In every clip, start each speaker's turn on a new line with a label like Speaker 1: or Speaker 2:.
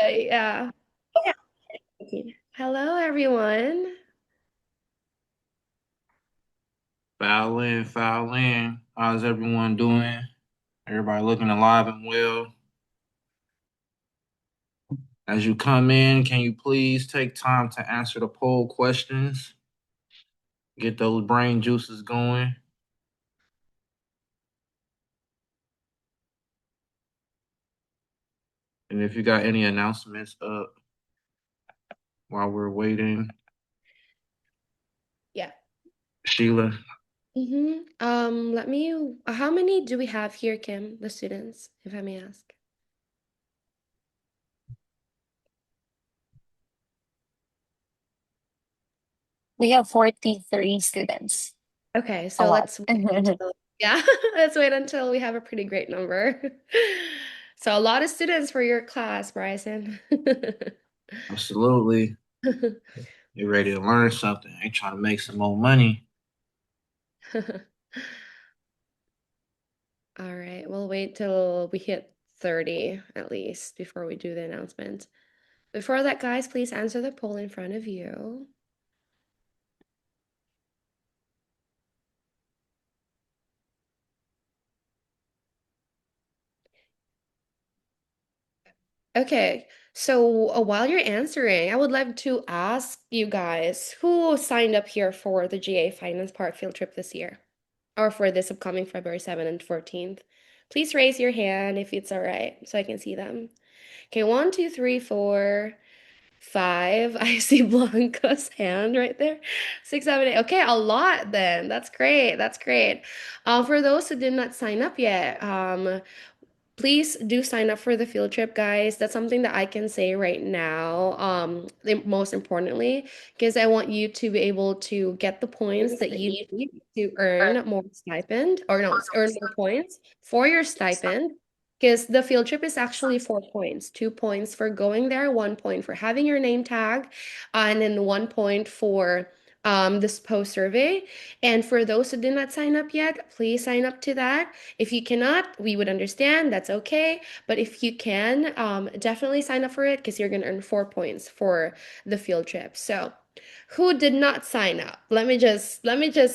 Speaker 1: Yeah. Okay. Hello, everyone.
Speaker 2: Foul in, foul in. How's everyone doing? Everybody looking alive and well. As you come in, can you please take time to answer the poll questions? Get those brain juices going. And if you got any announcements up while we're waiting,
Speaker 1: Yeah.
Speaker 2: Sheila.
Speaker 1: Let me, how many do we have here, Kim, the students, if I may ask?
Speaker 3: We have 43 students.
Speaker 1: Okay,
Speaker 3: A
Speaker 1: so
Speaker 3: lot.
Speaker 1: let's wait until, yeah, let's wait until we have a pretty great number. So a lot of students for your class, Bryson.
Speaker 2: Absolutely. You're ready to learn something. Ain't trying to make some more money.
Speaker 1: All right, we'll wait till we hit 30 at least before we do the announcement. Before that, guys, please answer the poll in front of you. Okay, so while you're answering, I would like to ask you guys who signed up here for the GA Finance Park field trip this year or for this upcoming February 7th and 14th. Please raise your hand if it's all right so I can see them. Okay, one, two, three, four, five. I see Blanca's hand right there. Six, seven, eight. Okay, a lot then. That's great. That's great. For those who did not sign up yet, please do sign up for the field trip, guys. That's something that I can say right now. Most importantly, because I want you to be able to get the points that you need to earn more stipend, or no, earn more points for your stipend. Because the field trip is actually 4 points, 2 points for going there, 1 point for having your name tag, and then 1 point for this post survey. And for those who did not sign up yet, please sign up to that. If you cannot, we would understand. That's okay. But if you can, definitely sign up for it because you're going to earn 4 points for the field trip. So, who did not sign up? Let me just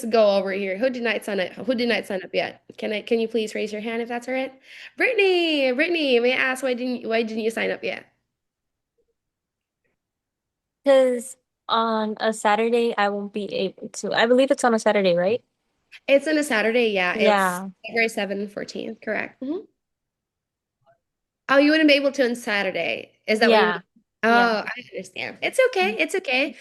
Speaker 1: go over here. Who did not sign up? Who did not sign up yet? Can you please raise your hand if that's all right? Brittany, may I ask why didn't you sign up yet?
Speaker 3: Because on a Saturday, I won't be able to. I believe it's on a Saturday, right?
Speaker 1: It's on a Saturday. Yeah, it's
Speaker 3: Yeah.
Speaker 1: February 7th and 14th. Correct. Oh, you wouldn't be able to on Saturday. Is that what you mean?
Speaker 3: Yeah. Yeah.
Speaker 1: Oh, I understand. It's okay. It's okay.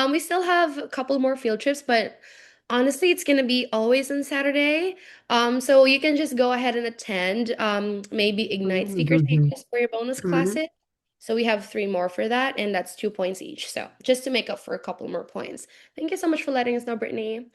Speaker 1: We still have a couple more field trips, but honestly, it's gonna be always on Saturday. So you can just go ahead and attend. Maybe Ignite speaker stages for your bonus classes. So we have three more for that, and that's 2 points each. So just to make up for a couple more points. Thank you so much for letting us know, Brittany.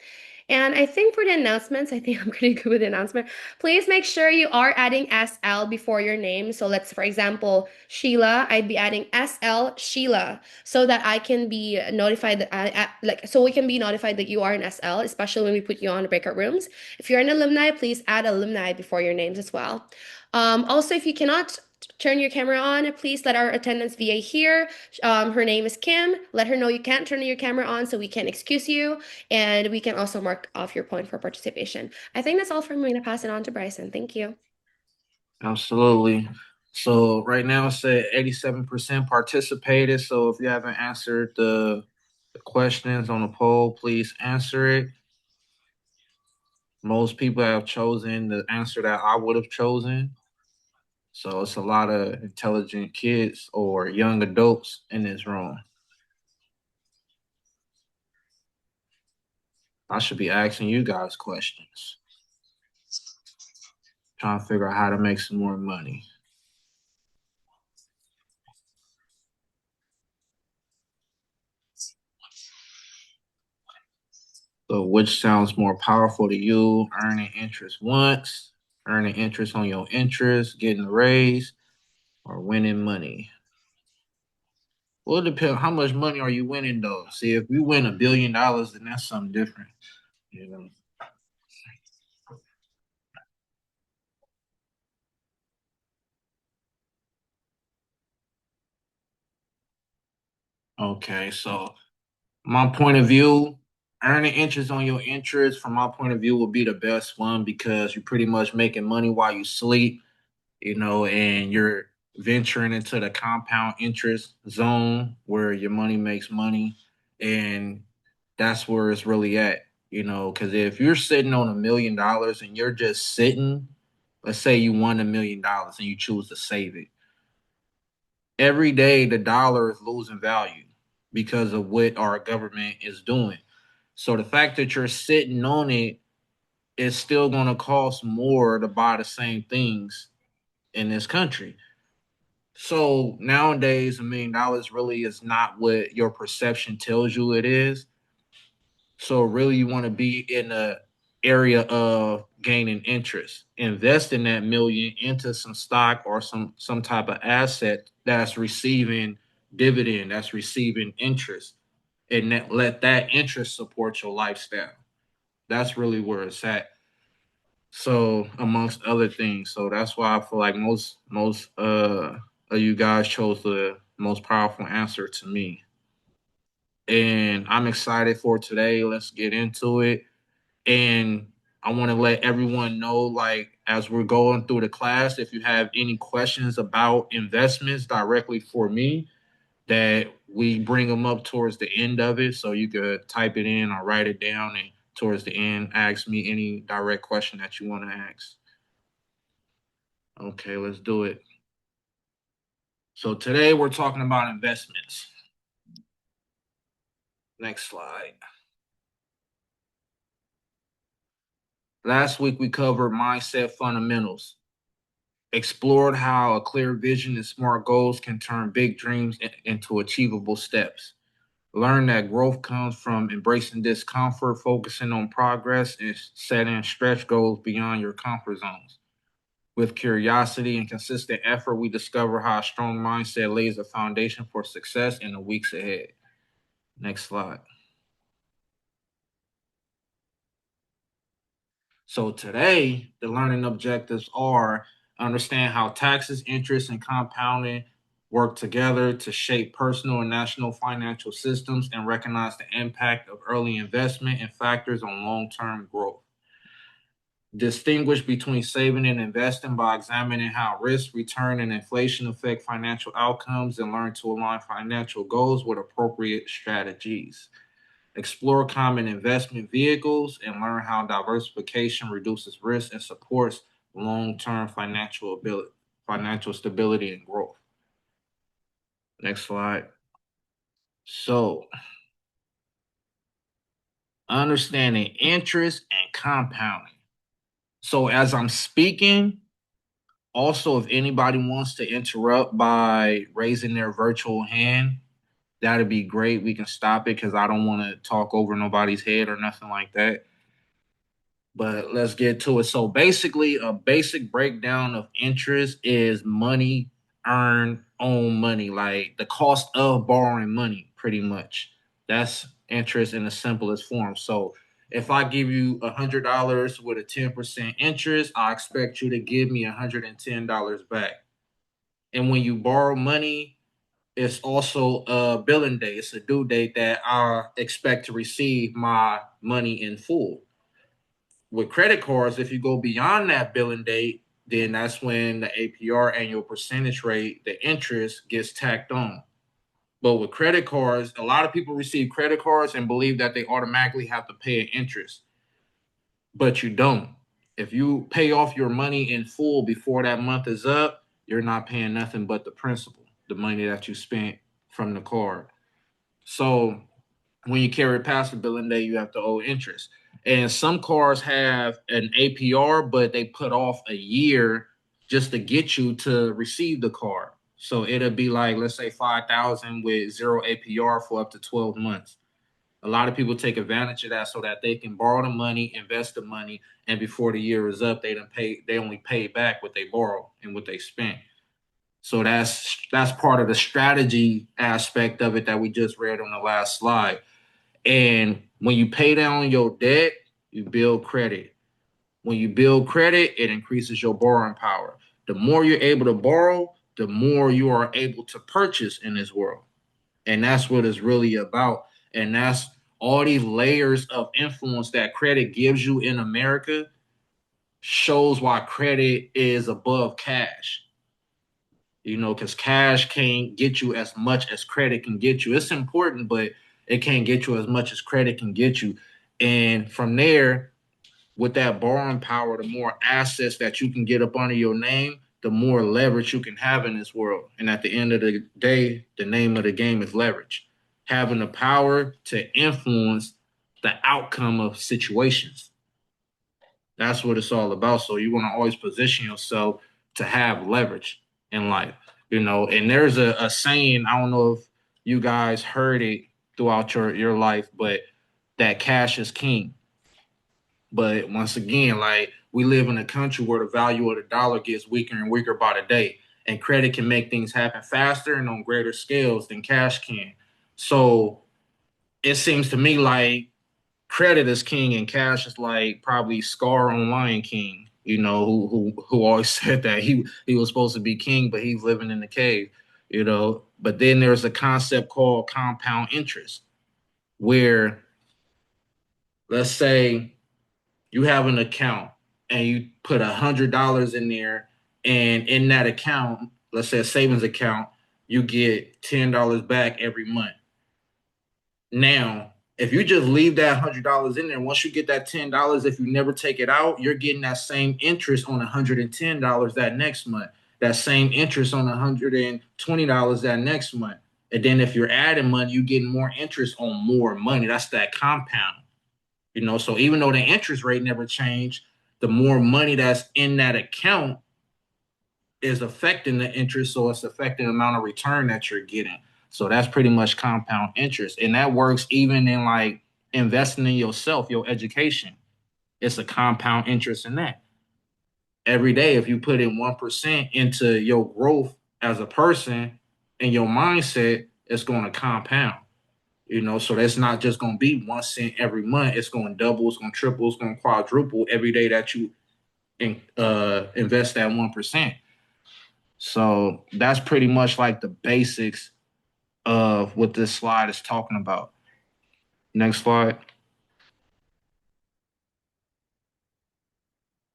Speaker 1: And I think for the announcements, I think I'm pretty good with the announcement. Please make sure you are adding SL before your name. So let's, for example, Sheila, I'd be adding SL Sheila so that I can be notified that so we can be notified that you are an SL, especially when we put you on the breakout rooms. If you're an alumni, please add alumni before your names as well. Also, if you cannot turn your camera on, please let our attendance VA here. Her name is Kim. Let her know you can't turn your camera on so we can excuse you. And we can also mark off your point for participation. I think that's all from me. I'm going to pass it on to Bryson. Thank you.
Speaker 2: Absolutely. So right now it said 87% participated. So if you haven't answered the questions on the poll, please answer it. Most people have chosen the answer that I would have chosen. So it's a lot of intelligent kids or young adults in this room. I should be asking you guys questions, trying to figure out how to make some more money. So which sounds more powerful to you? Earning interest once, earning interest on your interest, getting a raise, or winning money? Well, it depends. How much money are you winning though? See, if you win $1 billion, then that's something different. You know. Okay, so my point of view, earning interest on your interest, from my point of view, will be the best one because you're pretty much making money while you sleep, and you're venturing into the compound interest zone where your money makes money. And that's where it's really at, because if you're sitting on $1 million and you're just sitting, let's say you won $1 million and you choose to save it, every day the dollar is losing value because of what our government is doing. So the fact that you're sitting on it is still going to cost more to buy the same things in this country. So nowadays, $1 million really is not what your perception tells you it is. So really, you want to be in the area of gaining interest. Invest in that million into some stock or some type of asset that's receiving dividend, that's receiving interest, and let that interest support your lifestyle. That's really where it's at. So amongst other things, so that's why I feel like most of you guys chose the most powerful answer to me, and I'm excited for today. Let's get into it. And I want to let everyone know, like, as we're going through the class, if you have any questions about investments directly for me, that we bring them up towards the end of it. So you could type it in or write it down, and towards the end, ask me any direct question that you want to ask. Okay, let's do it. So today we're talking about investments. Next slide. Last week we covered mindset fundamentals, explored how a clear vision and smart goals can turn big dreams into achievable steps. Learn that growth comes from embracing discomfort, focusing on progress, and setting stretch goals beyond your comfort zones. With curiosity and consistent effort, we discover how a strong mindset lays a foundation for success in the weeks ahead. Next slide. So today, the learning objectives are understand how taxes, interest, and compounding work together to shape personal and national financial systems and recognize the impact of early investment and factors on long-term growth. Distinguish between saving and investing by examining how risk, return, and inflation affect financial outcomes and learn to align financial goals with appropriate strategies. Explore common investment vehicles and learn how diversification reduces risk and supports long-term financial stability and growth. Next slide. So, understanding interest and compounding. So, as I'm speaking, also, if anybody wants to interrupt by raising their virtual hand, that'd be great. We can stop it because I don't want to talk over nobody's head or nothing like that. But let's get to it. So basically, a basic breakdown of interest is money earned on money, like the cost of borrowing money, pretty much. That's interest in the simplest form. So if I give you $100 with a 10% interest, I expect you to give me $110 back. And when you borrow money, it's also a billing date. It's a due date that I expect to receive my money in full. With credit cards, if you go beyond that billing date, then that's when the APR, annual percentage rate, the interest gets tacked on. But with credit cards, a lot of people receive credit cards and believe that they automatically have to pay an interest, but you don't. If you pay off your money in full before that month is up, you're not paying nothing but the principal, the money that you spent from the card. So when you carry past the billing day, you have to owe interest. And some cars have an APR, but they put off a year just to get you to receive the card. So it'll be like, let's say 5,000 with zero APR for up to 12 months. A lot of people take advantage of that so that they can borrow the money, invest the money, and before the year is up, they only pay back what they borrow and what they spent. So that's part of the strategy aspect of it that we just read on the last slide. And when you pay down your debt, you build credit. When you build credit, it increases your borrowing power. The more you're able to borrow, the more you are able to purchase in this world. And that's what it's really about. And that's all these layers of influence that credit gives you in America shows why credit is above cash. Because cash can't get you as much as credit can get you. It's important, but it can't get you as much as credit can get you. And from there, with that borrowing power, the more assets that you can get up under your name, the more leverage you can have in this world. And at the end of the day, the name of the game is leverage. Having the power to influence the outcome of situations. That's what it's all about. So you want to always position yourself to have leverage in life, And there's a saying, I don't know if you guys heard it throughout your life, but that cash is king. But once again, like we live in a country where the value of the dollar gets weaker and weaker by the day, and credit can make things happen faster and on greater scales than cash can. So it seems to me like credit is king and cash is like probably Scar on Lion King, who always said that he was supposed to be king, but he's living in the cave. But then there's a concept called compound interest, where let's say you have an account and you put $100 in there, and in that account, let's say a savings account, you get $10 back every month. Now, if you just leave that $100 in there, once you get that $10, if you never take it out, you're getting that same interest on $110 that next month, that same interest on $120 that next month. And then if you're adding money, you're getting more interest on more money. That's that compound. So even though the interest rate never changed, the more money that's in that account is affecting the interest, so it's affecting the amount of return that you're getting. So that's pretty much compound interest, and that works even in like investing in yourself, your education. It's a compound interest in that. Every day, if you put in 1% into your growth as a person and your mindset, it's going to compound. So that's not just going to be 1 cent every month. It's going to double, it's going to triple, it's going to quadruple every day that you invest that 1%. So that's pretty much like the basics of what this slide is talking about. Next slide.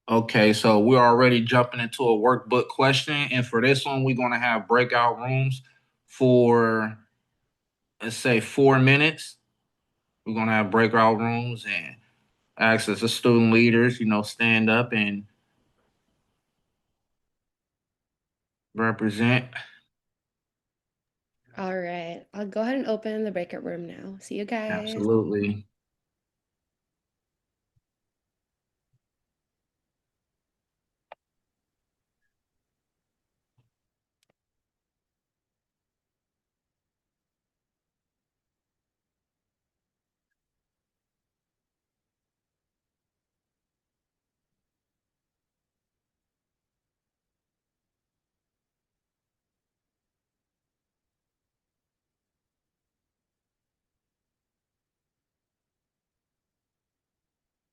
Speaker 2: Okay, so we're already jumping into a workbook question. And for this one, we're going to have breakout rooms for, let's say, 4 minutes. We're going to have breakout rooms and access to student leaders, stand up and represent.
Speaker 1: All right. I'll go ahead and open the breakout room now. See you guys.
Speaker 2: Absolutely.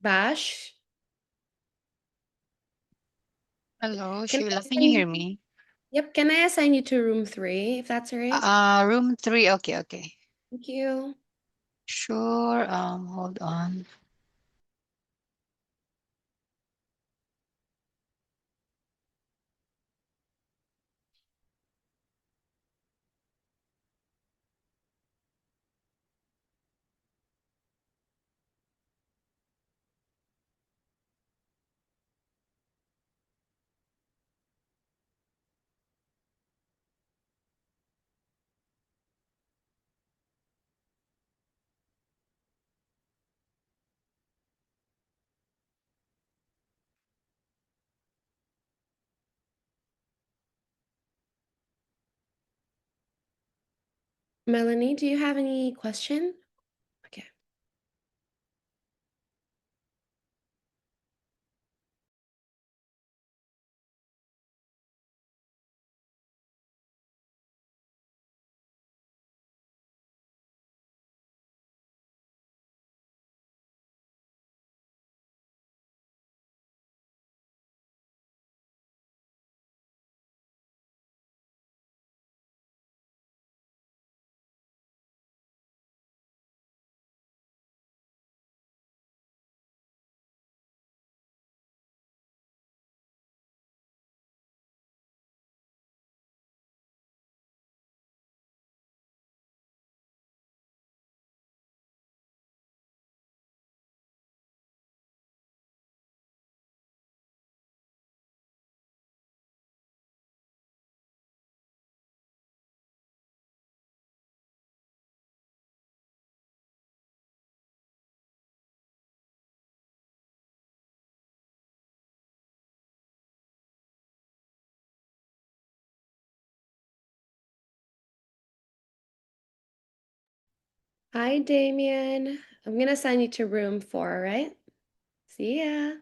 Speaker 1: Bash,
Speaker 4: Hello,
Speaker 1: can I
Speaker 4: Sheila. Can you
Speaker 1: assign
Speaker 4: hear me?
Speaker 1: yep, can I assign you to room 3 if that's all right?
Speaker 4: Room three. Okay, okay.
Speaker 1: Thank you.
Speaker 4: Sure. Hold on.
Speaker 1: Melanie, do you have any question? Okay. Hi, Damien. I'm gonna send you to room 4, right? See ya.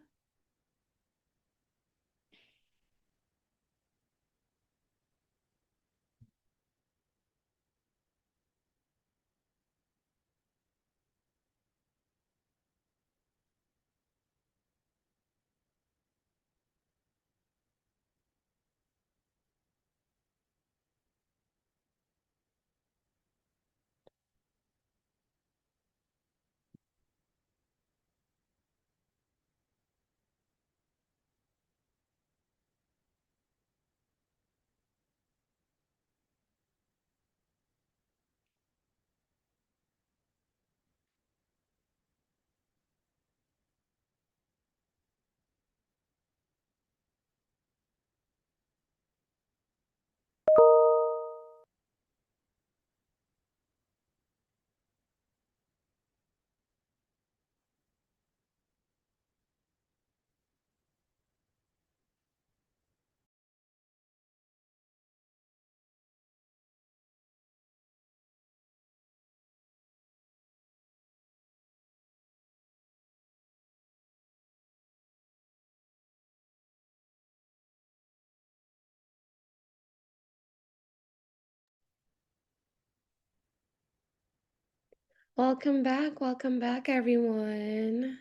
Speaker 1: Welcome back, everyone.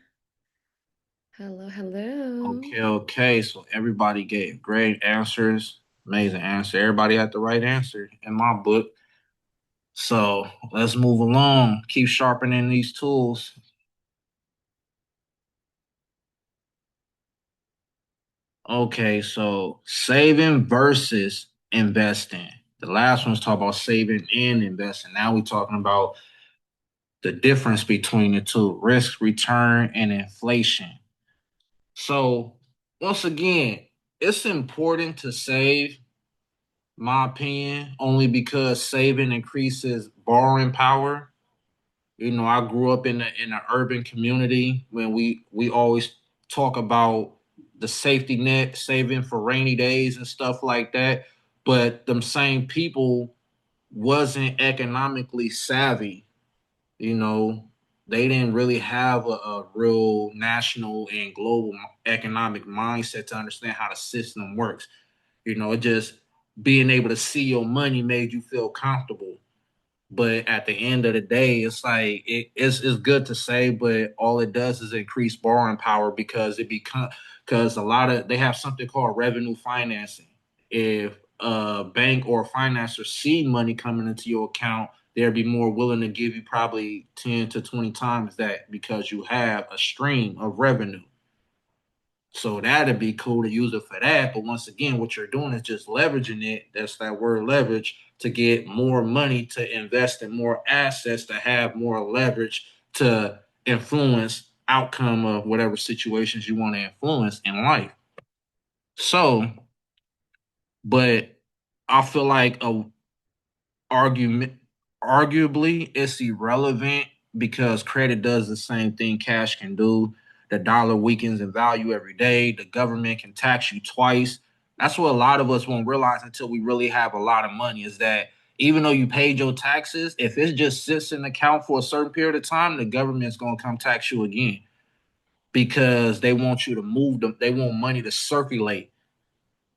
Speaker 1: Hello, hello.
Speaker 2: Okay. So everybody gave great answers, amazing answer. Everybody had the right answer in my book. So let's move along. Keep sharpening these tools. Okay, so saving versus investing. The last one's talking about saving and investing. Now we're talking about the difference between the two, risk, return, and inflation. So once again, it's important to save, my opinion, only because saving increases borrowing power. You know, I grew up in an urban community when we always talk about the safety net, saving for rainy days and stuff like that. But them same people wasn't economically savvy. You know, they didn't really have a real national and global economic mindset to understand how the system works. You know, it just being able to see your money made you feel comfortable. But at the end of the day, it's like it's good to say, but all it does is increase borrowing power because because a lot of they have something called revenue financing. If a bank or a financer see money coming into your account, they'll be more willing to give you probably 10 to 20 times that because you have a stream of revenue. So that'd be cool to use it for that. But once again, what you're doing is just leveraging it. That's that word leverage to get more money to invest in more assets to have more leverage to influence outcome of whatever situations you want to influence in life. So, but I feel like a argument arguably it's irrelevant because credit does the same thing cash can do. The dollar weakens in value every day. The government can tax you twice. That's what a lot of us won't realize until we really have a lot of money is that even though you paid your taxes, if it just sits in the account for a certain period of time, the government's going to come tax you again because they want you to move them. They want money to circulate.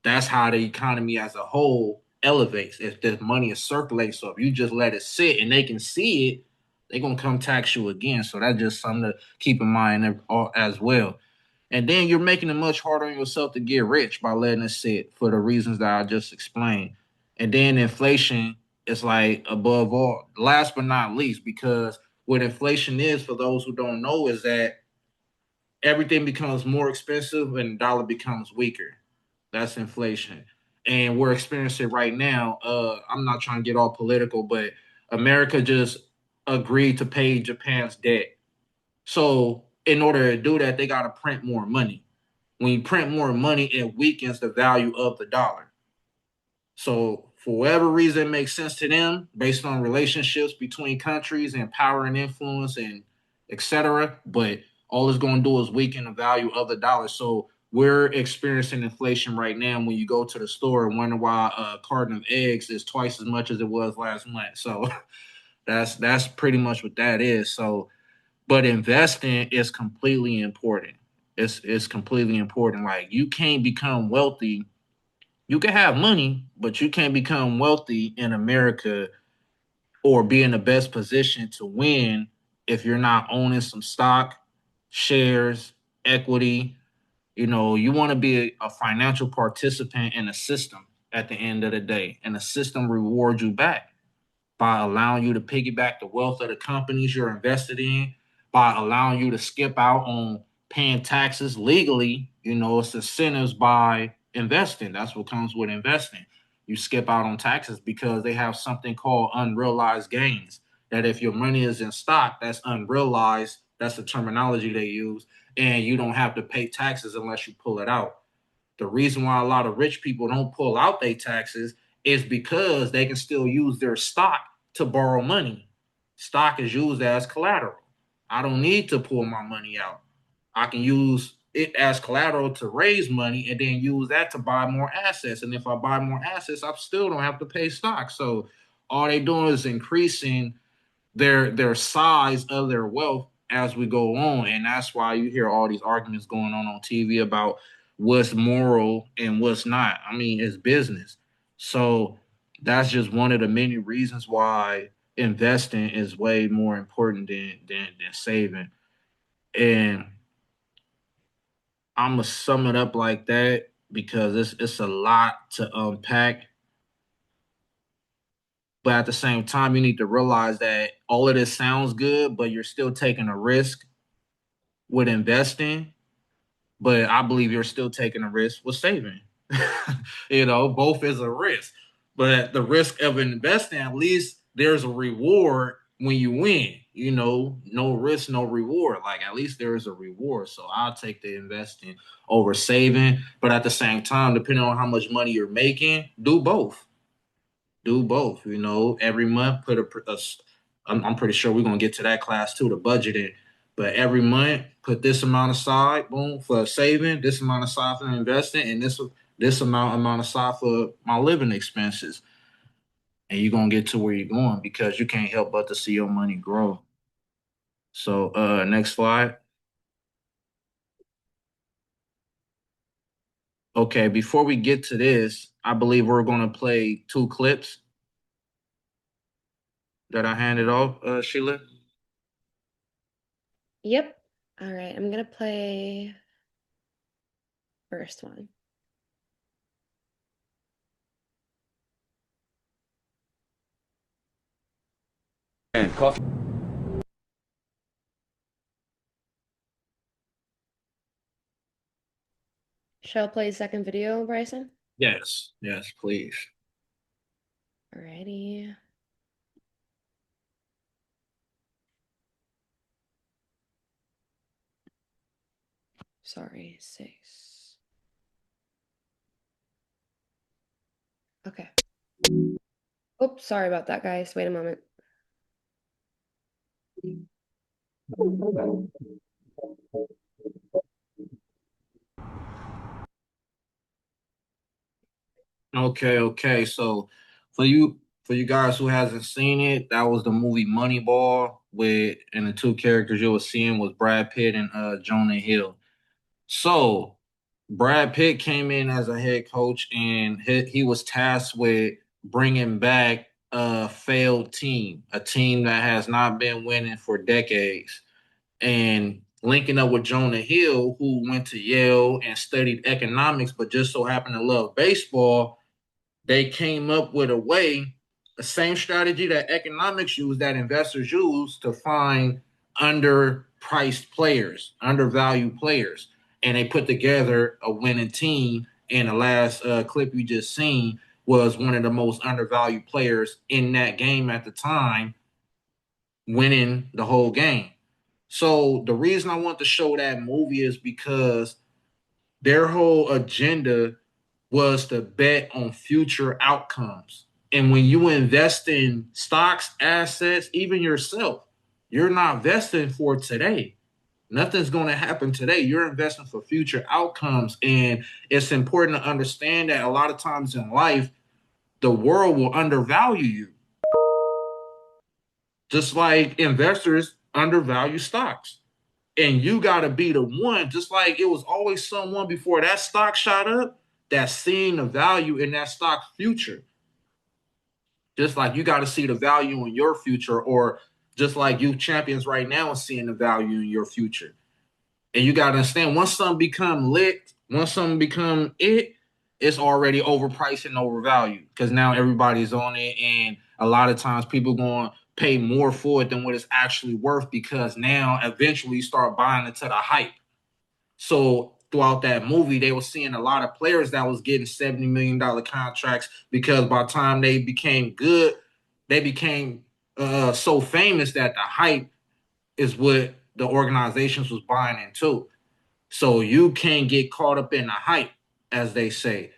Speaker 2: That's how the economy as a whole elevates. If the money is circulating, so if you just let it sit and they can see it, they're gonna come tax you again. So that's just something to keep in mind as well. And then you're making it much harder on yourself to get rich by letting it sit for the reasons that I just explained. And then inflation is like above all, last but not least, because what inflation is for those who don't know is that everything becomes more expensive and the dollar becomes weaker. That's inflation. And we're experiencing it right now. I'm not trying to get all political, but America just agreed to pay Japan's debt. So in order to do that, they got to print more money. When you print more money, it weakens the value of the dollar. So for whatever reason it makes sense to them, based on relationships between countries and power and influence and etc. But all it's going to do is weaken the value of the dollar. So we're experiencing inflation right now. When you go to the store and wonder why a carton of eggs is twice as much as it was last month. So That's pretty much what that is. So, but investing is completely important. It's completely important. Like you can't become wealthy. You can have money, but you can't become wealthy in America or be in the best position to win if you're not owning some stock, shares, equity. You know, you want to be a financial participant in a system at the end of the day, and the system rewards you back by allowing you to piggyback the wealth of the companies you're invested in, by allowing you to skip out on paying taxes legally. You know, it's incentives by investing. That's what comes with investing. You skip out on taxes because they have something called unrealized gains. That if your money is in stock, that's unrealized. That's the terminology they use. And you don't have to pay taxes unless you pull it out. The reason why a lot of rich people don't pull out their taxes is because they can still use their stock to borrow money. Stock is used as collateral. I don't need to pull my money out. I can use it as collateral to raise money and then use that to buy more assets. And if I buy more assets, I still don't have to pay stock. So all they doing is increasing their size of their wealth as we go on, and that's why you hear all these arguments going on TV about what's moral and what's not. I mean, it's business. So that's just one of the many reasons why investing is way more important than saving. And I'm gonna sum it up like that because it's a lot to unpack. But at the same time, you need to realize that all of this sounds good, but you're still taking a risk with investing, but I believe you're still taking a risk with saving. You know, both is a risk. But the risk of investing, at least there's a reward when you win. You know, no risk, no reward. Like at least there is a reward. So I'll take the investing over saving. But at the same time, depending on how much money you're making, do both. Do both. You know, every month I'm pretty sure we're gonna get to that class too, the budgeting. But every month, put this amount aside, boom, for saving, this amount aside for investing, and this amount aside for my living expenses. And you're gonna get to where you're going because you can't help but to see your money grow. So next slide. Okay, before we get to this, I believe we're gonna play two clips that I handed off, Sheila.
Speaker 1: Yep. All right, I'm gonna play first one.
Speaker 5: And coffee.
Speaker 1: Shall I play the second video, Bryson?
Speaker 2: Yes, yes, please.
Speaker 1: Alrighty. Sorry, 6. Okay. Oops, sorry about that, guys. Wait a moment.
Speaker 2: Okay, okay. So for you guys who hasn't seen it, that was the movie Moneyball with and the two characters you were seeing was Brad Pitt and Jonah Hill. So Brad Pitt came in as a head coach and he was tasked with bringing back a failed team, a team that has not been winning for decades, and linking up with Jonah Hill, who went to Yale and studied economics, but just so happened to love baseball. They came up with a way, the same strategy that economics use, that investors use to find underpriced players, undervalued players. And they put together a winning team. And the last clip you just seen was one of the most undervalued players in that game at the time, winning the whole game. So the reason I want to show that movie is because their whole agenda was to bet on future outcomes. And when you invest in stocks, assets, even yourself, you're not investing for today. Nothing's going to happen today. You're investing for future outcomes. And it's important to understand that a lot of times in life, the world will undervalue you. Just like investors undervalue stocks. And you got to be the one, just like it was always someone before that stock shot up that's seeing the value in that stock's future. Just like you got to see the value in your future, or just like you champions right now are seeing the value in your future. And you got to understand, once something become lit, once something become it's already overpriced and overvalued because now everybody's on it, and a lot of times people going to pay more for it than what it's actually worth because now eventually you start buying into the hype. So throughout that movie, they were seeing a lot of players that was getting $70 million contracts because by the time they became good, they became so famous that the hype is what the organizations was buying into. So you can't get caught up in the hype, as they say.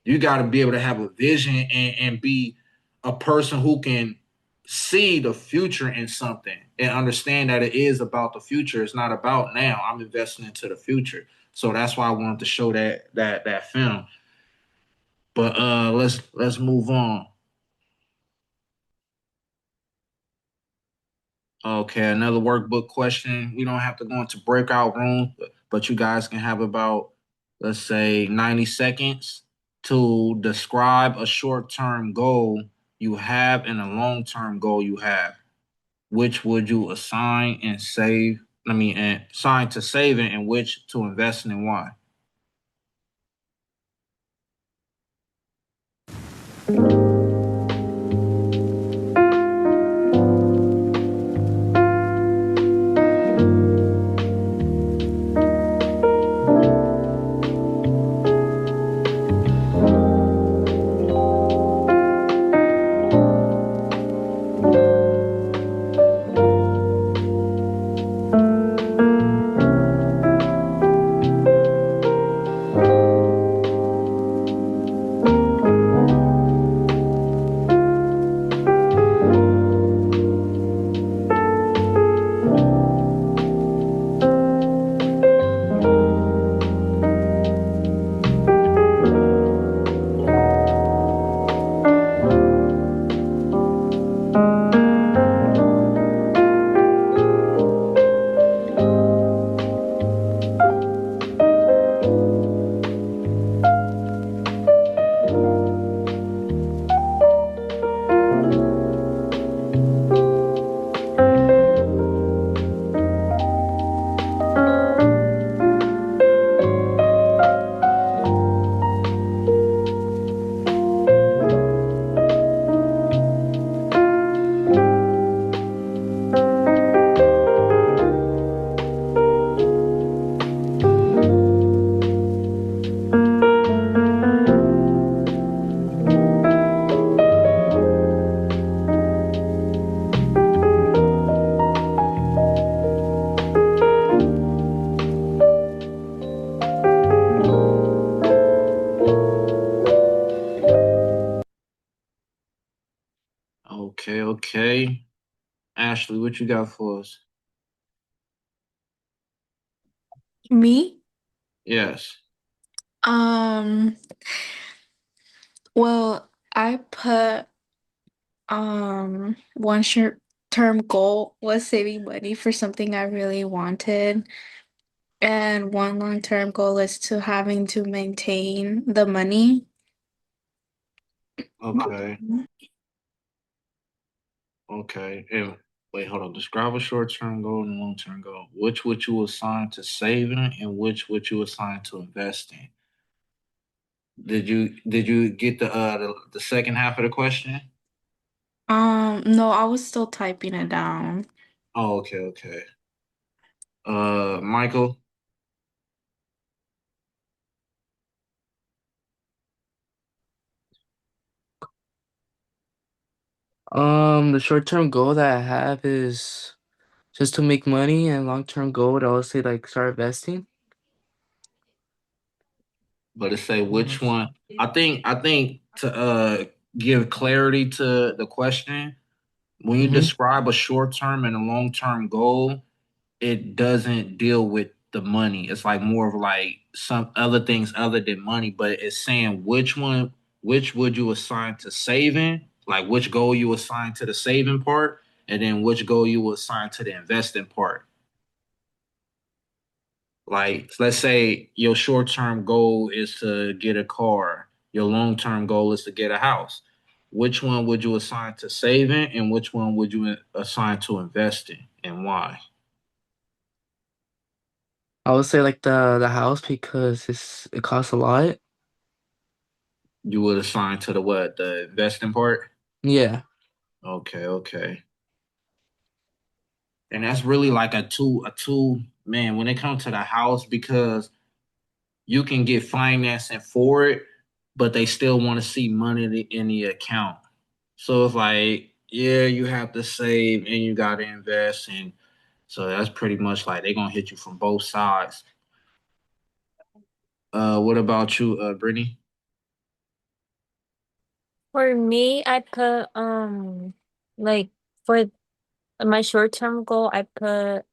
Speaker 2: You got to be able to have a vision and be a person who can see the future in something and understand that it is about the future. It's not about now. I'm investing into the future. So that's why I wanted to show that film. But let's move on. Okay, another workbook question. We don't have to go into breakout room, but you guys can have about, let's say, 90 seconds to describe a short-term goal you have and a long-term goal you have. Which would you assign and save? And assign to saving and which to invest in and why? Okay, okay. Ashley, what you got for us?
Speaker 6: Me?
Speaker 2: Yes.
Speaker 6: Um, well, I put one short term goal was saving money for something I really wanted. And one long term goal is to having to maintain the money.
Speaker 2: Okay. Okay. And wait, hold on. Describe a short-term goal and a long-term goal. Which would you assign to saving and which would you assign to investing? Did you get the second half of the question?
Speaker 6: No, I was still typing it down.
Speaker 2: Oh, okay, okay. Michael.
Speaker 7: The short-term goal that I have is just to make money, and long-term goal would also say like start investing.
Speaker 2: But to say which one, I think to give clarity to the question, when you
Speaker 7: Mm-hmm.
Speaker 2: describe a short term and a long term goal, it doesn't deal with the money. It's like more of like some other things other than money, but it's saying which would you assign to saving, like which goal you assign to the saving part, and then which goal you will assign to the investing part. Like, let's say your short term goal is to get a car, your long term goal is to get a house. Which one would you assign to saving, and which one would you assign to investing, and why?
Speaker 7: I would say like the house because it costs a lot.
Speaker 2: You would assign to the what? The investing part?
Speaker 7: Yeah.
Speaker 2: Okay, okay. And that's really like a two man when it comes to the house because you can get financing for it, but they still want to see money in the account. So it's like, yeah, you have to save and you got to invest, and so that's pretty much like they're gonna hit you from both sides. What about you, Brittany?
Speaker 3: For me, I put like for my short-term goal, I put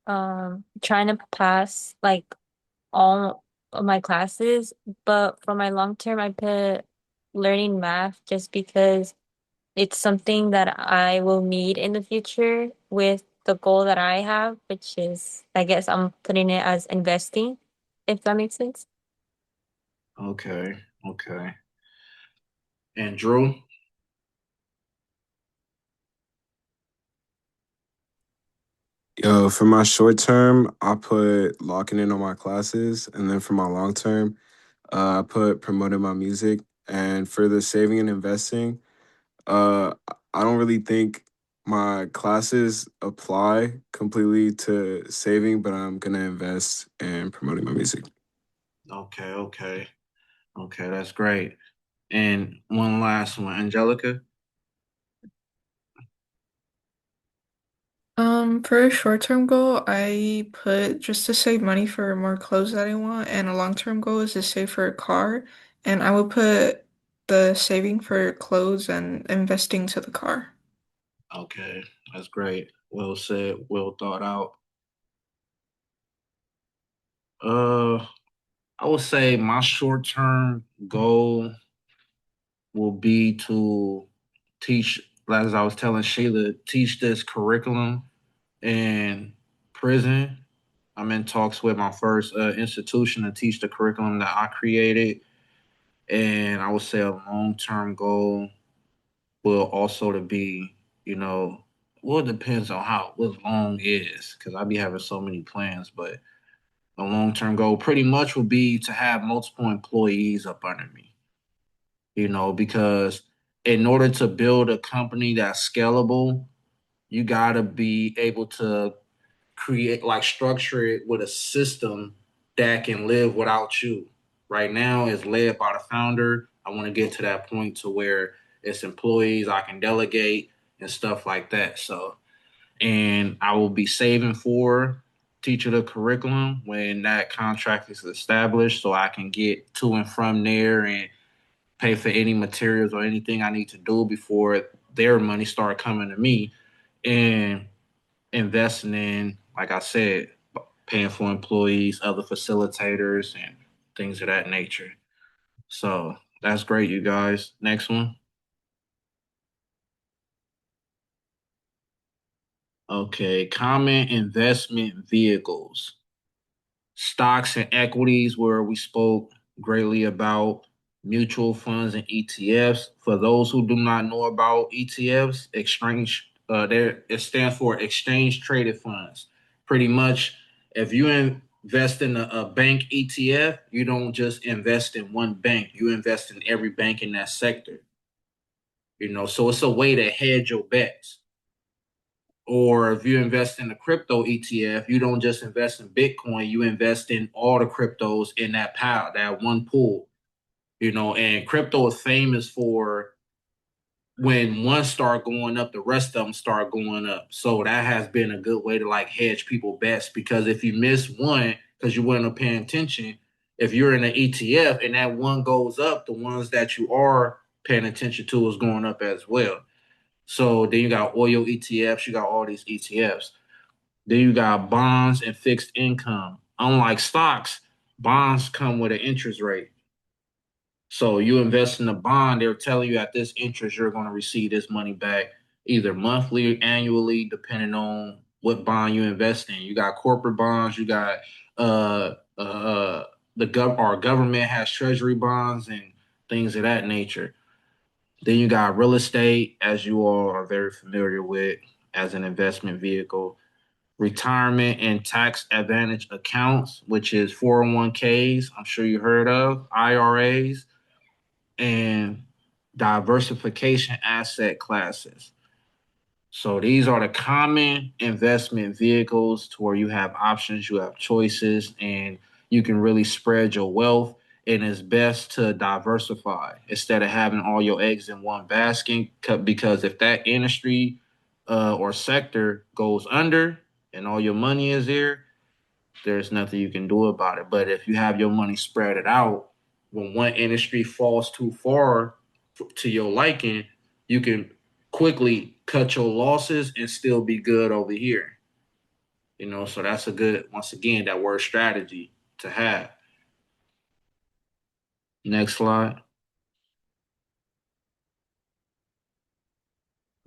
Speaker 3: trying to pass like all of my classes, but for my long term, I put learning math just because it's something that I will need in the future with the goal that I have, which is, I guess I'm putting it as investing, if that makes sense.
Speaker 2: Okay, okay. And Drew?
Speaker 8: Yo, for my short term, I put locking in on my classes, and then for my long term, I put promoting my music. And for the saving and investing, uh, I don't really think my classes apply completely to saving, but I'm gonna invest in promoting my music.
Speaker 2: Okay, okay, okay. That's great. And one last one, Angelica.
Speaker 6: For a short-term goal, I put just to save money for more clothes that I want, and a long-term goal is to save for a car, and I would put the saving for clothes and investing to the car.
Speaker 2: Okay, that's great. Well said. Well thought out. Uh, I would say my short term goal will be to teach, as I was telling Sheila, teach this curriculum in prison. I'm in talks with my first institution to teach the curriculum that I created. And I would say a long term goal will also to be, you know, well, it depends on how what long is, because I be having so many plans, but a long term goal pretty much will be to have multiple employees up under me, because in order to build a company that's scalable, you got to be able to create, like, structure it with a system that can live without you. Right now, it's led by the founder. I want to get to that point to where it's employees I can delegate and stuff like that. So, and I will be saving for teacher the curriculum when that contract is established so I can get to and from there and pay for any materials or anything I need to do before their money start coming to me, and investing in, like I said, paying for employees, other facilitators, and things of that nature. So that's great, you guys. Next one. Okay, common investment vehicles. Stocks and equities, where we spoke greatly about mutual funds and ETFs. For those who do not know about ETFs, there it stands for exchange traded funds. Pretty much, if you invest in a bank ETF, you don't just invest in one bank; you invest in every bank in that sector. So it's a way to hedge your bets. Or if you invest in a crypto ETF, you don't just invest in Bitcoin, you invest in all the cryptos in that pile, that one pool. And crypto is famous for when one start going up, the rest of them start going up. So that has been a good way to like hedge people bets, because if you miss one because you weren't paying attention, if you're in an ETF and that one goes up, the ones that you are paying attention to is going up as well. So then you got oil ETFs, you got all these ETFs. Then you got bonds and fixed income. Unlike stocks, bonds come with an interest rate. So you invest in a bond, they're telling you at this interest, you're going to receive this money back. either monthly or annually, depending on what bond you invest in. You got corporate bonds, you got our government has treasury bonds and things of that nature. Then you got real estate, as you all are very familiar with as an investment vehicle. Retirement and tax advantage accounts, which is 401ks, I'm sure you heard of, IRAs, and diversification asset classes. So these are the common investment vehicles to where you have options, you have choices, and you can really spread your wealth. And it's best to diversify instead of having all your eggs in one basket. Because if that industry or sector goes under and all your money is there, there's nothing you can do about it. But if you have your money spread it out, when one industry falls too far to your liking, you can quickly cut your losses and still be good over here. So that's a good, once again, that word strategy to have. Next slide.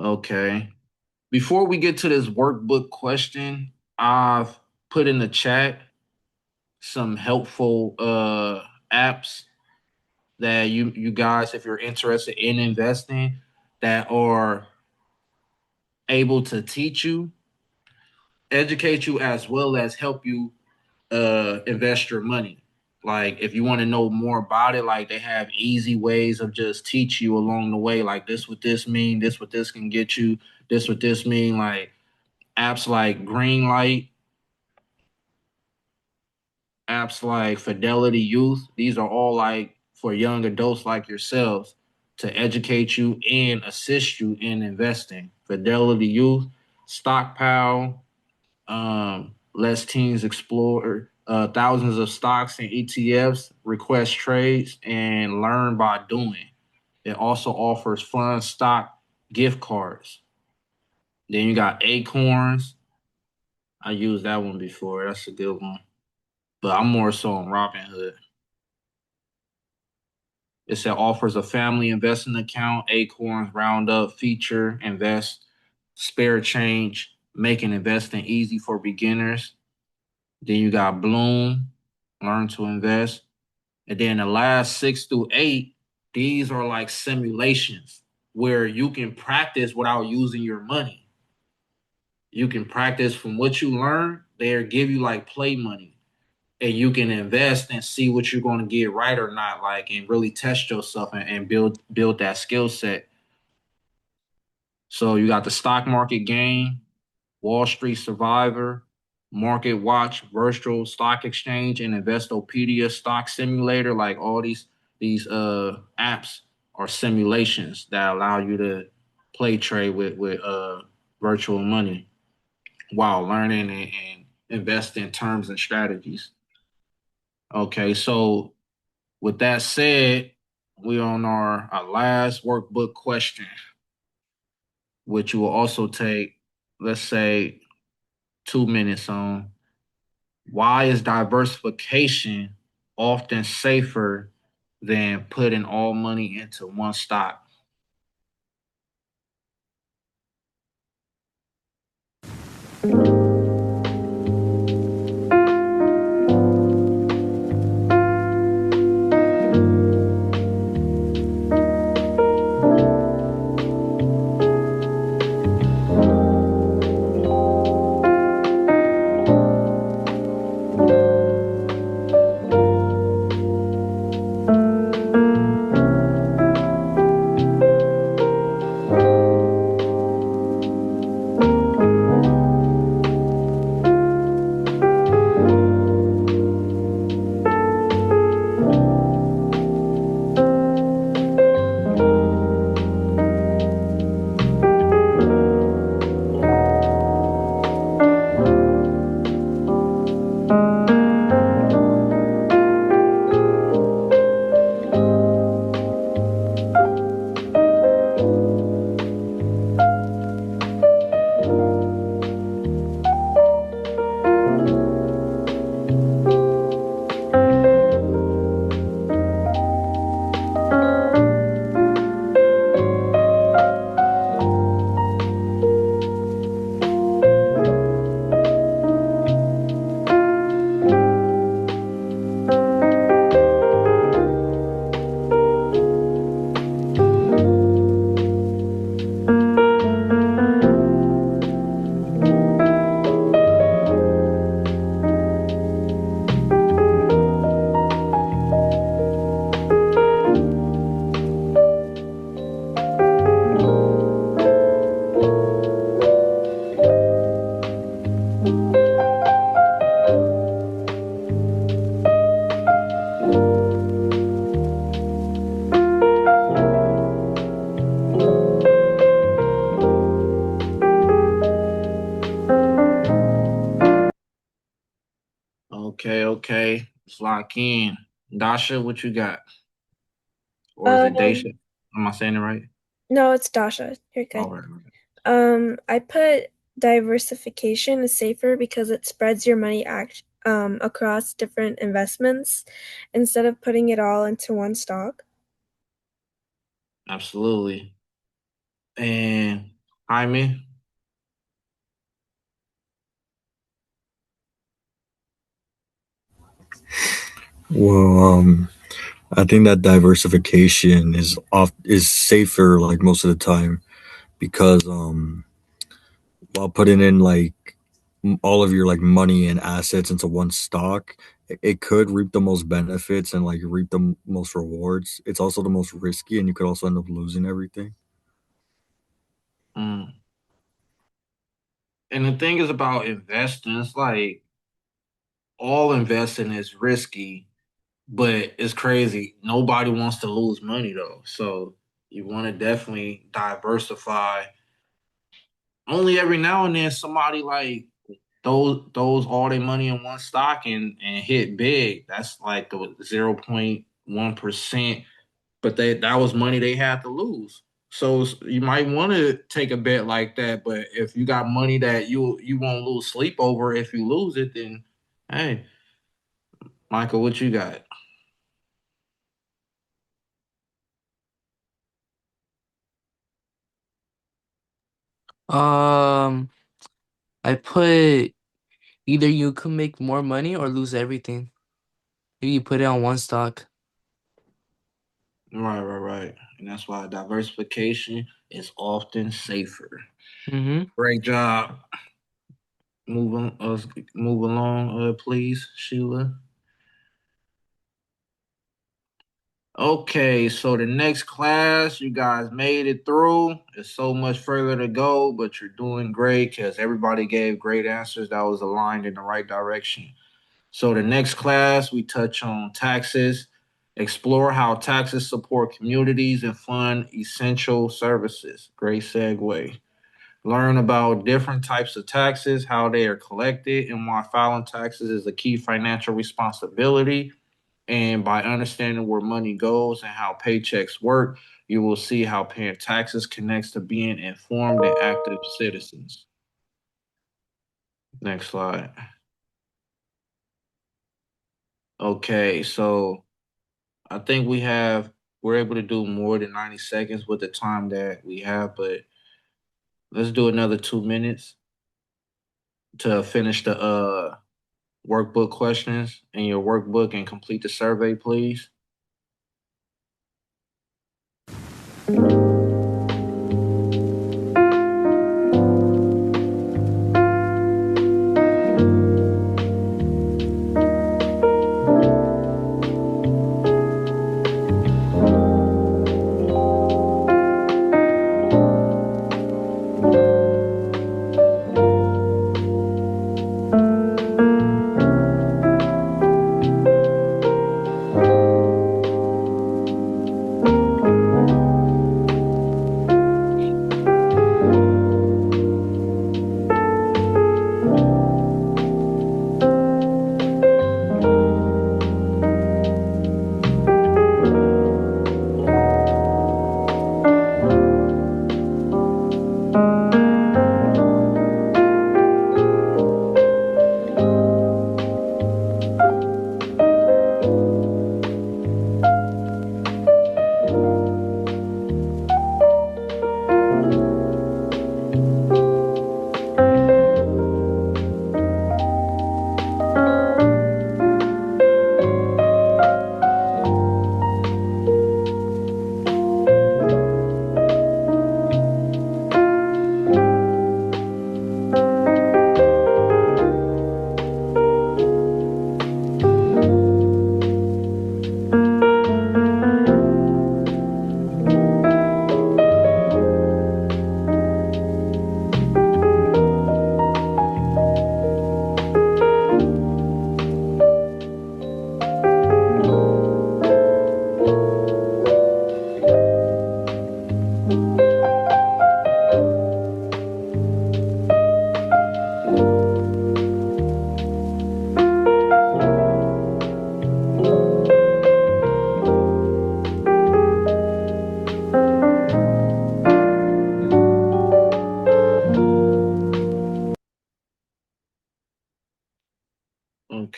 Speaker 2: Okay. Before we get to this workbook question, I've put in the chat some helpful apps that you guys, if you're interested in investing, that are able to teach you, educate you, as well as help you invest your money. Like if you want to know more about it, like they have easy ways of just teach you along the way. Like this what this mean, this what this can get you, this what this mean. Like apps like Greenlight, apps like Fidelity Youth. These are all like for young adults like yourselves to educate you and assist you in investing. Fidelity Youth, Stockpile, lets teens explore thousands of stocks and ETFs, request trades, and learn by doing. It also offers fun stock gift cards. Then you got Acorns. I used that one before. That's a good one. But I'm more so on Robinhood. It said offers a family investing account, Acorns, Roundup, Feature, Invest, Spare Change, making investing easy for beginners. Then you got Bloom, Learn to Invest. And then the last 6 through 8, these are like simulations where you can practice without using your money. You can practice from what you learn. They'll give you like play money, and you can invest and see what you're going to get right or not, like, and really test yourself and build that skill set. So you got the stock market game, Wall Street Survivor, Market Watch, Virtual Stock Exchange, and Investopedia Stock Simulator. Like all these apps are simulations that allow you to play trade with virtual money while learning and invest in terms and strategies. Okay, so with that said, we're on our last workbook question, which will also take, let's say, 2 minutes on. Why is diversification often safer than putting all money into one stock? Okay, let's lock in. Dasha, what you got? Or is it Daisha?
Speaker 9: Um,
Speaker 2: Am I saying it right?
Speaker 9: no, it's Dasha. You're
Speaker 2: All
Speaker 9: good.
Speaker 2: right.
Speaker 9: I put diversification is safer because it spreads your money across different investments instead of putting it all into one stock.
Speaker 2: Absolutely. And Jaime?
Speaker 10: Well, I think that diversification is safer like most of the time because while putting in like all of your like money and assets into one stock, it could reap the most benefits and like reap the most rewards. It's also the most risky, and you could also end up losing everything.
Speaker 2: Mm. And the thing is about investing, it's like all investing is risky, but it's crazy. Nobody wants to lose money though. So you want to definitely diversify. Only every now and then somebody like those all their money in one stock and hit big. That's like the 0.1%, but that was money they had to lose. So you might want to take a bet like that, but if you got money that you won't lose sleep over if you lose it, then hey, Michael, what you got?
Speaker 7: Um, I put either you could make more money or lose everything if you put it on one stock.
Speaker 2: Right. And that's why diversification is often safer.
Speaker 7: Mm-hmm.
Speaker 2: Great job. Move along, please, Sheila. Okay, so the next class, you guys made it through. There's so much further to go, but you're doing great because everybody gave great answers that was aligned in the right direction. So the next class, we touch on taxes, explore how taxes support communities and fund essential services. Great segue. Learn about different types of taxes, how they are collected, and why filing taxes is a key financial responsibility. And by understanding where money goes and how paychecks work, you will see how paying taxes connects to being informed and active citizens. Next slide. Okay, so I think we're able to do more than 90 seconds with the time that we have, but let's do another 2 minutes to finish the workbook questions in your workbook and complete the survey, please.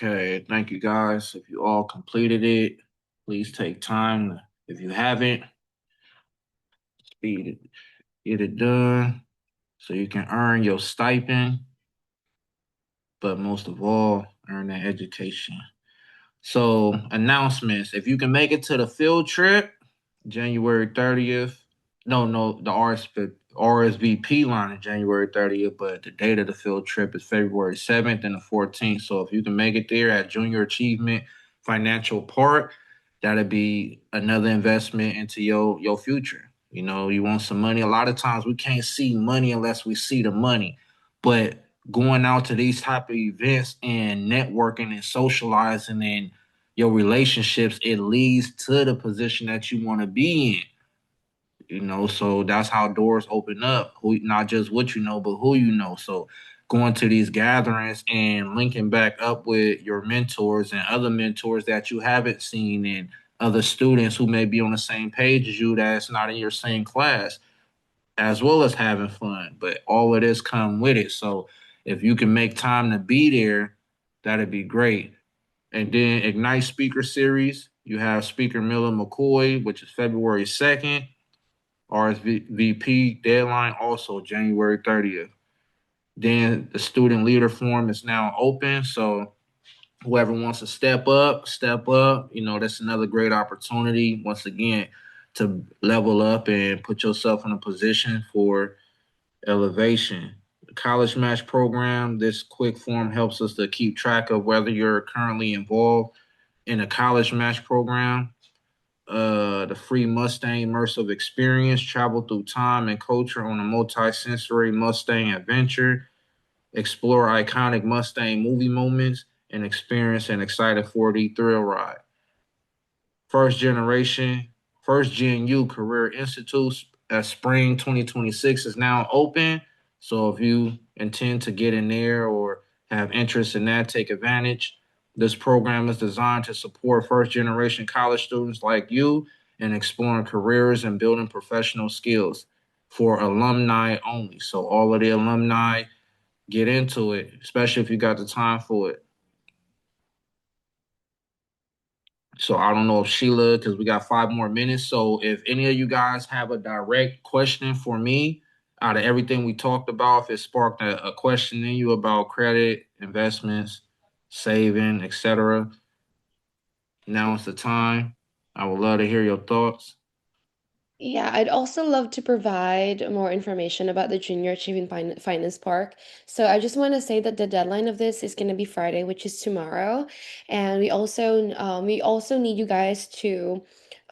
Speaker 2: Okay, thank you guys. If you all completed it, please take time. If you haven't, speed it, get it done so you can earn your stipend, but most of all, earn that education. So, announcements. If you can make it to the field trip, January 30th. No, the RSVP line is January 30th, but the date of the field trip is February 7th and the 14th. So if you can make it there at Junior Achievement Financial Park, that'll be another investment into your future. You know, you want some money. A lot of times we can't see money unless we see the money. But going out to these type of events and networking and socializing and your relationships, it leads to the position that you want to be in. You know, so that's how doors open up. Who, not just what you know, but who you know. So going to these gatherings and linking back up with your mentors and other mentors that you haven't seen and other students who may be on the same page as you that's not in your same class, as well as having fun. But all of this come with it. So if you can make time to be there, that'd be great. And then Ignite Speaker Series, you have Speaker Miller McCoy, which is February 2nd. RSVP deadline also January 30th. Then the student leader forum is now open. So whoever wants to step up, step up. You know, that's another great opportunity, once again, to level up and put yourself in a position for elevation. The college match program, this quick form helps us to keep track of whether you're currently involved in a college match program. The free Mustang immersive experience, travel through time and culture on a multi-sensory Mustang adventure, explore iconic Mustang movie moments, and experience an exciting 4D thrill ride. First generation, first Gen U Career Institute spring 2026 is now open. So if you intend to get in there or have interest in that, take advantage. This program is designed to support first generation college students like you in exploring careers and building professional skills for alumni only. So all of the alumni get into it, especially if you got the time for it. So I don't know if Sheila, because we got 5 more minutes. So if any of you guys have a direct question for me, out of everything we talked about, if it sparked a question in you about credit, investments, saving, etc., now is the time. I would love to hear your thoughts.
Speaker 1: Yeah, I'd also love to provide more information about the Junior Achieving Finance Park. So I just want to say that the deadline of this is going to be Friday, which is tomorrow, and we also need you guys to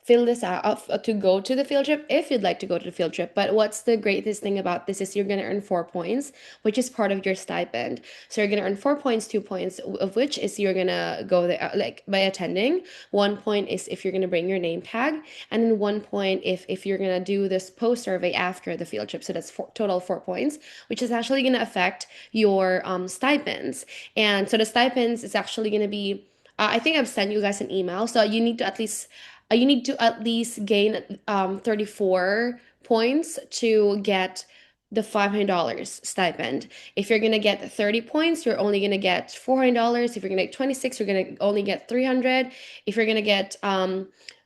Speaker 1: fill this out to go to the field trip if you'd like to go to the field trip. But what's the greatest thing about this is you're going to earn 4 points, which is part of your stipend. So you're going to earn 4 points, 2 points of which is you're going to go there like by attending. 1 point is if you're going to bring your name tag, and then 1 point if you're going to do this post survey after the field trip. So that's total 4 points, which is actually going to affect your stipends. And so the stipends is actually going to be I think I've sent you guys an email. So you need to at least gain 34 points to get the $500 stipend. If you're gonna get 30 points, you're only gonna get $400. If you're gonna get 26, you're gonna only get 300. If you're gonna get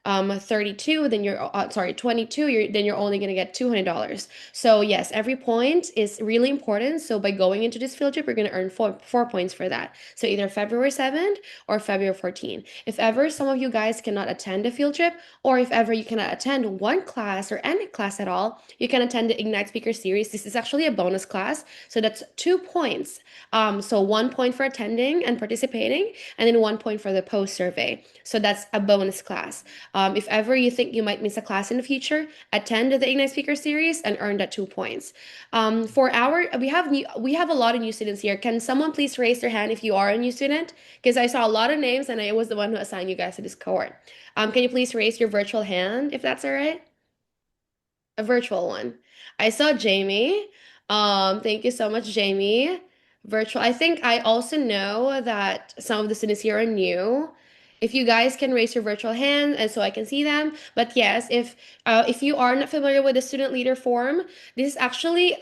Speaker 1: 32, then you're sorry 22, then you're only gonna get $200. So yes, every point is really important. So by going into this field trip, you're gonna earn four points for that. So either February 7th or February 14th. If ever some of you guys cannot attend a field trip, or if ever you cannot attend one class or any class at all, you can attend the Ignite Speaker Series. This is actually a bonus class, so that's 2 points. So 1 point for attending and participating, and then 1 point for the post survey. So that's a bonus class. If ever you think you might miss a class in the future, attend the Ignite Speaker Series and earn that 2 points. For our we have a lot of new students here. Can someone please raise their hand if you are a new student? Because I saw a lot of names and I was the one who assigned you guys to this cohort. Can you please raise your virtual hand if that's all right? A virtual one. I saw Jamie. Thank you so much, Jamie. Virtual. I think I also know that some of the students here are new. If you guys can raise your virtual hand and so I can see them. But yes, if you are not familiar with the student leader form, this is actually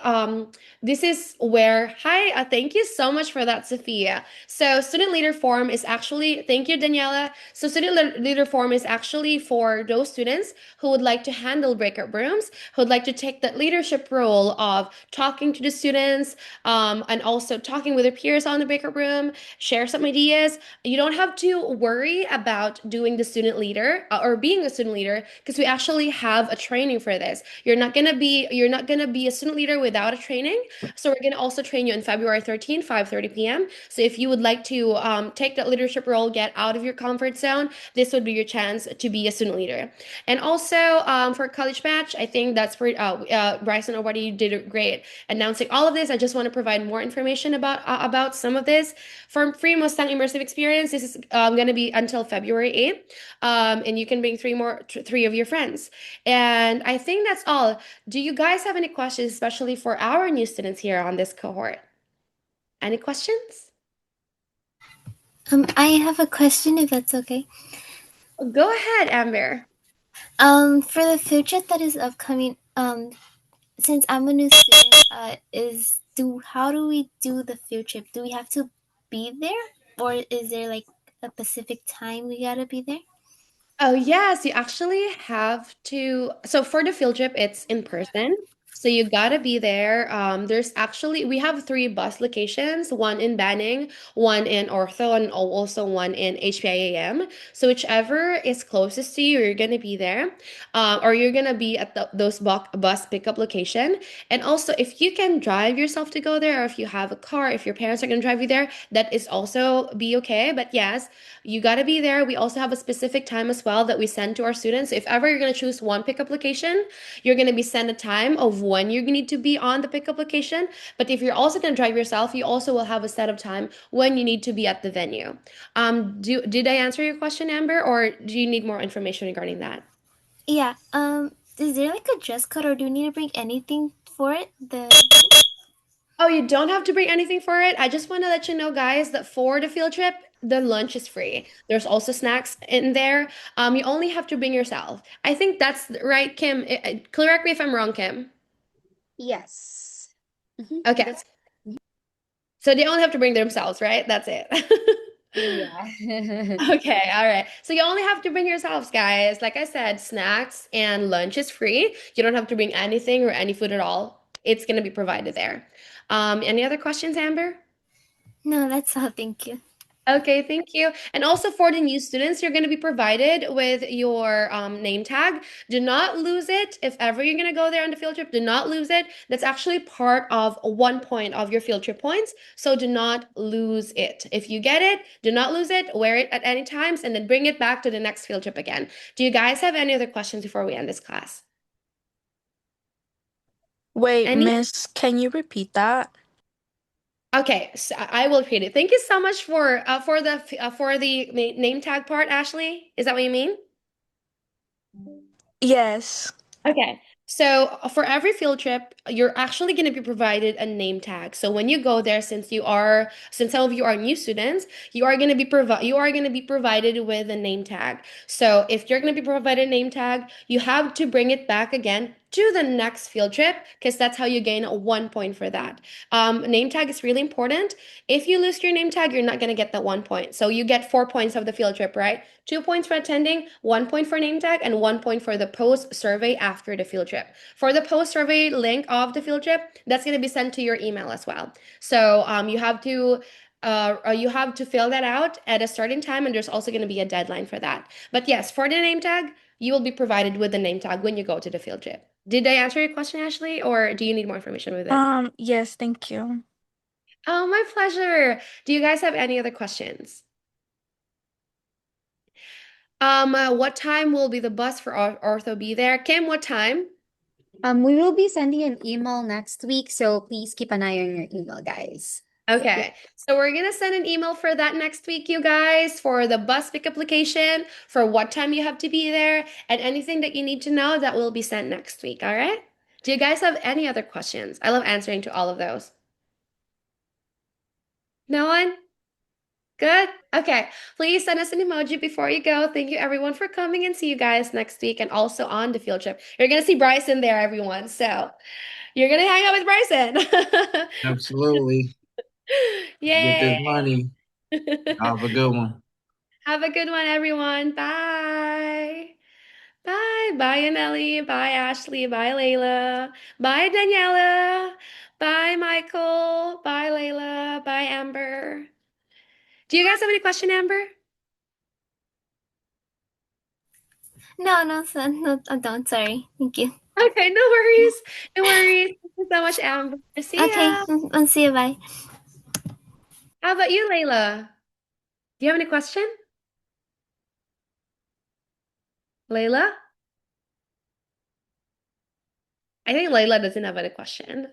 Speaker 1: this is where hi, thank you so much for that, Sophia. So student leader form is actually thank you, Daniela. So leader form is actually for those students who would like to handle breakout rooms, who would like to take that leadership role of talking to the students, and also talking with their peers on the breakout room, share some ideas. You don't have to worry about doing the student leader or being a student leader because we actually have a training for this. You're not gonna be a student leader without a training. So we're gonna also train you on February 13th, 5:30 p.m. So if you would like to take that leadership role, get out of your comfort zone, this would be your chance to be a student leader. And also for college match, I think that's for Bryson already did great announcing all of this. I just want to provide more information about some of this. For free Mustang immersive experience, this is going to be until February 8th, and you can bring three of your friends. And I think that's all. Do you guys have any questions, especially for our new students here on this cohort? Any questions?
Speaker 11: I have a question if that's okay.
Speaker 1: Go ahead, Amber.
Speaker 11: For the field trip that is upcoming, since I'm a new student, how do we do the field trip? Do we have to be there, or is there like a specific time we gotta be there?
Speaker 1: Oh, yes, you actually have to. So for the field trip, it's in person. So you gotta be there. We have three bus locations, one in Banning, one in Ortho, and also one in HPIAM. So whichever is closest to you, you're gonna be there, or you're gonna be at those bus pickup location. And also, if you can drive yourself to go there, or if you have a car, if your parents are gonna drive you there, that is also be okay. But yes, you got to be there. We also have a specific time as well that we send to our students. If ever you're going to choose one pickup location, you're going to be sent a time of when you need to be on the pickup location. But if you're also going to drive yourself, you also will have a set of time when you need to be at the venue. Did I answer your question, Amber, or do you need more information regarding that?
Speaker 11: Yeah. Is there like a dress code, or do you need to bring anything for it?
Speaker 1: Oh, you don't have to bring anything for it. I just want to let you know, guys, that for the field trip, the lunch is free. There's also snacks in there. You only have to bring yourself. I think that's right, Kim. Correct me if I'm wrong, Kim.
Speaker 12: Yes.
Speaker 1: Okay.
Speaker 12: That's
Speaker 1: So they only have to bring themselves, right? That's it.
Speaker 12: yeah.
Speaker 1: Okay, all right. So you only have to bring yourselves, guys. Like I said, snacks and lunch is free. You don't have to bring anything or any food at all. It's going to be provided there. Any other questions, Amber?
Speaker 11: No, that's all. Thank you.
Speaker 1: Okay, thank you. And also for the new students, you're going to be provided with your name tag. Do not lose it. If ever you're going to go there on the field trip, do not lose it. That's actually part of 1 point of your field trip points. So do not lose it. If you get it, do not lose it. Wear it at any times and then bring it back to the next field trip again. Do you guys have any other questions before we end this class?
Speaker 3: Wait,
Speaker 1: Any?
Speaker 3: Miss, can you repeat that?
Speaker 1: Okay, so I will repeat it. Thank you so much for the name tag part, Ashley. Is that what you mean?
Speaker 3: Yes.
Speaker 1: Okay. So for every field trip, you're actually going to be provided a name tag. So when you go there, since some of you are new students, you are going to be provided with a name tag. So if you're going to be provided a name tag, you have to bring it back again to the next field trip because that's how you gain 1 point for that. Name tag is really important. If you lose your name tag, you're not going to get that 1 point. So you get 4 points of the field trip, right? 2 points for attending, 1 point for name tag, and 1 point for the post survey after the field trip. For the post survey link of the field trip, that's going to be sent to your email as well. So you have to fill that out at a certain time, and there's also going to be a deadline for that. But yes, for the name tag, you will be provided with the name tag when you go to the field trip. Did I answer your question, Ashley, or do you need more information with it?
Speaker 3: Yes, thank you.
Speaker 1: Oh, my pleasure. Do you guys have any other questions? What time will be the bus for Ortho be there? Kim, what time?
Speaker 12: We will be sending an email next week, so please keep an eye on your email, guys.
Speaker 1: Okay, so we're gonna send an email for that next week, you guys, for the bus pick application, for what time you have to be there, and anything that you need to know that will be sent next week, all right? Do you guys have any other questions? I love answering to all of those. No one? Good? Okay. Please send us an emoji before you go. Thank you everyone for coming and see you guys next week and also on the field trip. You're gonna see Bryson there, everyone. So you're gonna hang out with Bryson.
Speaker 2: Absolutely. Get this
Speaker 1: Yay.
Speaker 2: money. Have a good one.
Speaker 1: Have a good one, everyone. Bye. Bye. Bye, Anelli. Bye, Ashley. Bye, Layla. Bye, Daniela. Bye, Michael. Bye, Layla. Bye, Amber. Do you guys have any question, Amber?
Speaker 11: No, no, son, no, I don't. Sorry. Thank you.
Speaker 1: Okay, no worries. No worries. Thank you so much, Amber. See
Speaker 11: Okay,
Speaker 1: ya.
Speaker 11: I'll see you. Bye.
Speaker 1: How about you, Layla? Do you have any question? Layla? I think Layla doesn't have any question.